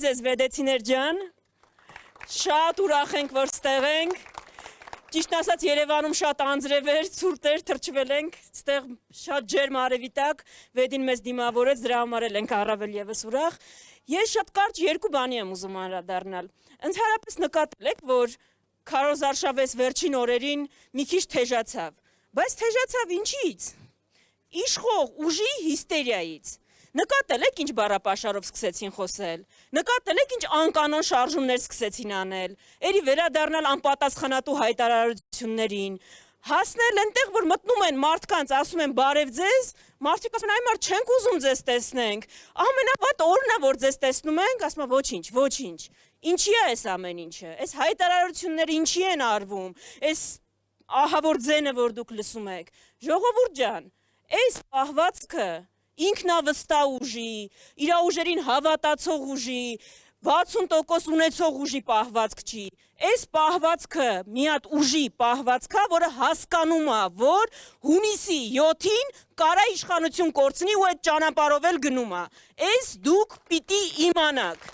ձեզ Վեդեցիներ ջան, շատ ուրախ ենք, որ ստեղ ենք, ճիշտ ասած Երևանում շատ անձրև էր, ցուրտ էր, թրջվել ենք, ստեղ շատ ջերմ արևիտակ, Վեդին մեզ դիմավորեց, դրա համար էլ ենք առավել ևս ուրախ։ Ես շատ կարճ երկու բանի եմ ուզում անդրադառնալ։ Ընդհանրապես նկատել եք, որ Քարոզ Արշավես վերջին օրերին մի քիչ թեժացավ, բայց թեժացավ ինչից։ Իշխող ուժի հիստերիայից։ Նկատել եք ինչ բառապաշարով սկսեցին խոսել, նկատել եք ինչ անկանոն շարժումներ սկսեցին անել, երի վերադառնալ անպատասխանատու հայտարարություններին, հասնել այնտեղ, որ մտնում են մարդկանց, ասում են բարև ձեզ, մարդիկ ասում են այ մարդ չենք ուզում ձեզ տեսնենք, ամենավատ օրն է, որ ձեզ տեսնում ենք, ասում են ոչինչ, ոչինչ, ինչի է այս ամեն ինչը, այս հայտարարությունները ինչի են արվում, այս ահավոր ձենը, որ դուք լսում եք, ժողովուրդ ջան, այս պահվածքը ինքնավստահ ուժի, իր ուժերին հավատացող ուժի, 60% ունեցող ուժի պահվածք չի, այս պահվածքը մի հատ ուժի պահվածք է, որը հասկանում է, որ հունիսի 7-ին կարա իշխանություն կորցնի ու այդ ճանապարհով էլ գնում է, այս դուք պիտի իմանաք։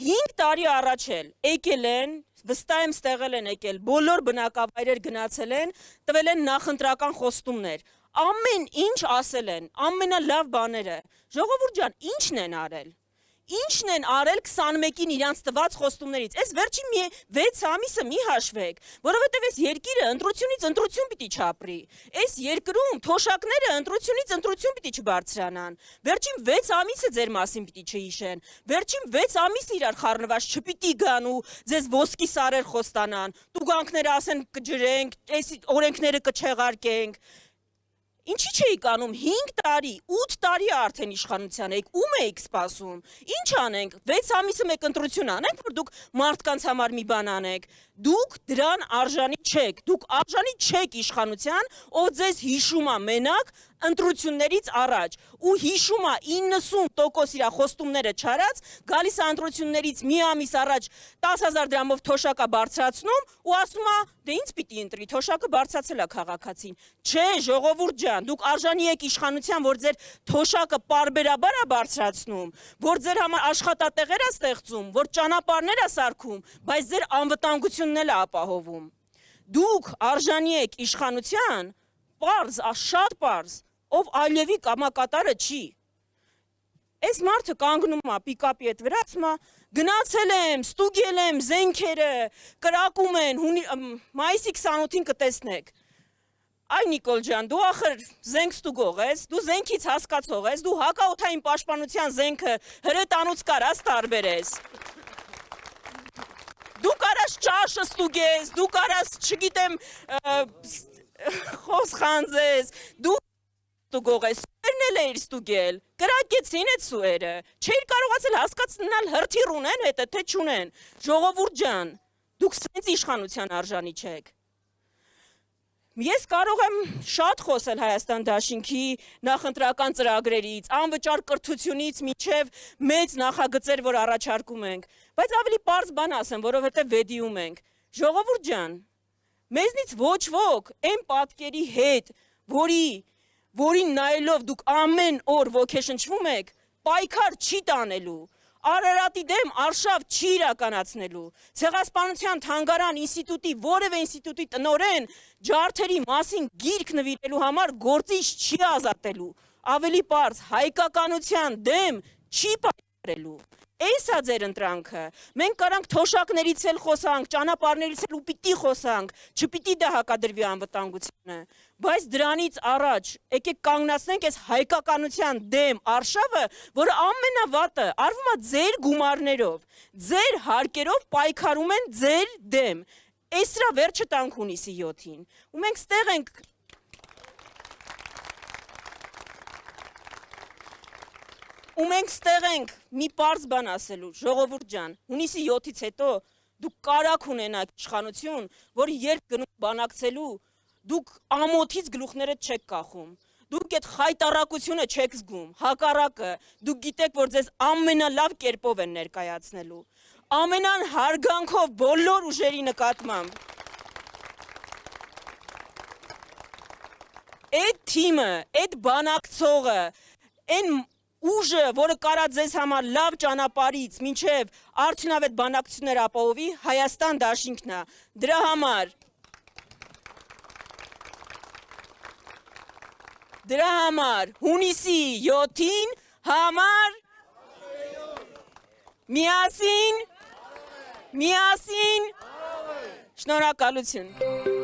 Հինգ տարի առաջ էլ եկել են, վստահ եմ ստեղել են եկել, բոլոր բնակավայրեր գնացել են, տվել են նախընտրական խոստումներ, ամեն ինչ ասել են, ամենալավ բաները, ժողովուրդ ջան, ինչն են արել, ինչն են արել 21-ին իրանց տված խոստումներից, այս վերջին 6 ամիսը մի հաշվեք, որովհետև այս երկիրը ընտրությունից ընտրություն պիտի չապրի, այս երկրում թոշակները ընտրությունից ընտրություն պիտի չբարձրանան, վերջին 6 ամիսը ձեր մասին պիտի չհիշեն, վերջին 6 ամիսը իրար խառնված չպիտի գան ու ձեզ ոսկի սարեր խոստանան, տուգանքները ասեն կջրենք, այս օրենքները կչեղարկենք, ինչի չէիք անում 5 տարի, 8 տարի արդեն իշխանության եք, ում եք սպասում, ինչ անենք, 6 ամիսը մեկ ընտրություն անենք, որ դուք մարդկանց համար մի բան անեք, դուք դրան արժանի չեք, դուք արժանի չեք իշխանության, ով ձեզ հիշում է մենակ ընտրություններից առաջ, ու հիշում է 90% իր խոստումները չարած, գալիս է ընտրություններից մի ամիս առաջ 10,000 դրամով թոշակը բարձրացնում ու ասում է, դե ինձ պիտի ընտրի, թոշակը բարձրացել է քաղաքացին, չէ ժողովուրդ ջան, դուք արժանի եք իշխանության, որ ձեր թոշակը պարբերաբար է բարձրացնում, որ ձեր համար աշխատատեղեր է ստեղծում, որ ճանապարհներ է սարքում, բայց ձեր անվտանգությունն էլ է ապահովում, դուք արժանի եք իշխանության, պարզ, շատ պարզ, ով Ալիևի կամակատարը չի, այս մարդը կանգնում է պիկապի հետ վրա, ասում է, գնացել եմ, ստուգել եմ, զենքերը, կրակում են, մայիսի 28-ին կտեսնեք, այ Նիկոլ ջան, դու ախր զենք ստուգող ես, դու զենքից հասկացող ես, դու հակաօդային պաշտպանության զենքը հրետանուց կարաս տարբերես, դու կարաս ճաշը ստուգես, դու կարաս, չգիտեմ, խոս խանձես, դու ստուգող ես, սուերն էլ էիր ստուգել, կրակեցին այդ սուերը, չէիր կարողացել հասկացնել հրթիռ ունեն հետը, թե չունեն, ժողովուրդ ջան, դուք սենց իշխանության արժանի չեք։ Ես կարող եմ շատ խոսել Հայաստան դաշինքի նախընտրական ծրագրերից, անվճար կրթությունից մինչև մեծ նախագծեր, որ առաջարկում ենք, բայց ավելի պարզ բան ասեմ, որովհետև վեդիում ենք, ժողովուրդ ջան, մեզնից ոչ ոք այն պատկերի հետ, որին նայելով դուք ամեն օր ոգեշնչվում եք, պայքար չի տանելու, Արարատի դեմ արշավ չի իրականացնելու, Ցեղասպանության թանգարան ինստիտուտի, որևէ ինստիտուտի տնօրեն ջարդերի մասին գիրք նվիրելու համար գործիչ չի ազատելու, ավելի պարզ հայկականության դեմ չի պայքարելու, այս է ձեր ընտրանքը, մենք կարանք թոշակներից էլ խոսանք, ճանապարհներից էլ ու պիտի խոսանք, չպիտի դա հակադրվի անվտանգությանը, բայց դրանից առաջ եկեք կանգնացնենք այս հայկականության դեմ արշավը, որը ամենավատը արվում է ձեր գումարներով, ձեր հարկերով պայքարում են ձեր դեմ, այս դրա վերջը տանք հունիսի 7-ին, ու մենք ստեղ ենք ու մենք ստեղ ենք մի պարզ բան ասելու, ժողովուրդ ջան, հունիսի 7-ից հետո դուք կարաք ունենաք իշխանություն, որ երբ գնում բանակցելու, դուք ամոթից գլուխներդ չեք կախում, դուք այդ խայտառակությունը չեք զգում, հակառակը, դուք գիտեք, որ ձեզ ամենալավ կերպով են ներկայացնելու, ամենահարգանքով բոլոր ուժերի նկատմամբ, այդ թիմը, այդ բանակցողը, այն ուժը, որը կարա ձեզ համար լավ ճանապարհից մինչև արդյունավետ բանակցություններ ապահովի, Հայաստան դաշինքն է։ Դրա համար հունիսի 7-ին համար միասին, շնորհակալություն։